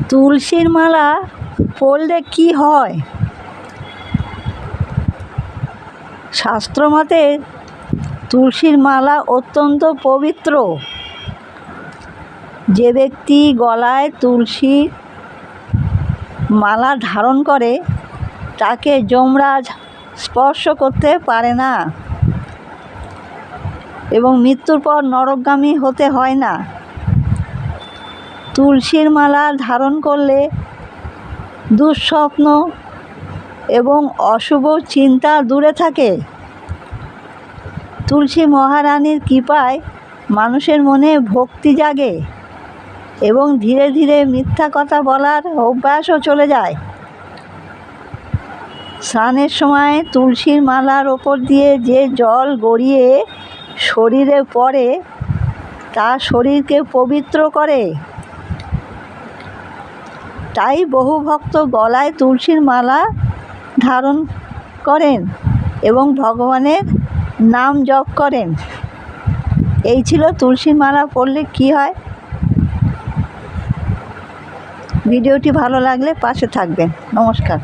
তুলসীর মালা পরলে কি হয়? শাস্ত্রমতে তুলসীর মালা অত্যন্ত পবিত্র। যে ব্যক্তি গলায় তুলসী মালা ধারণ করে তাকে যমরাজ স্পর্শ করতে পারে না এবং মৃত্যুর পর নরকগামী হতে হয় না। তুলসীর মালা ধারণ করলে দুঃস্বপ্ন এবং অশুভ চিন্তা দূরে থাকে। তুলসী মহারানীর কৃপায় মানুষের মনে ভক্তি জাগে এবং ধীরে ধীরে মিথ্যা কথা বলার অভ্যাসও চলে যায়। স্নানের সময় তুলসীর মালার ওপর দিয়ে যে জল গড়িয়ে শরীরে পড়ে তা শরীরকে পবিত্র করে। তাই বহু ভক্ত গলায় তুলসীর মালা ধারণ করেন এবং ভগবানের নাম জপ করেন। এই ছিল তুলসীর মালা পরলে কী হয়। ভিডিওটি ভালো লাগলে পাশে থাকবেন। নমস্কার।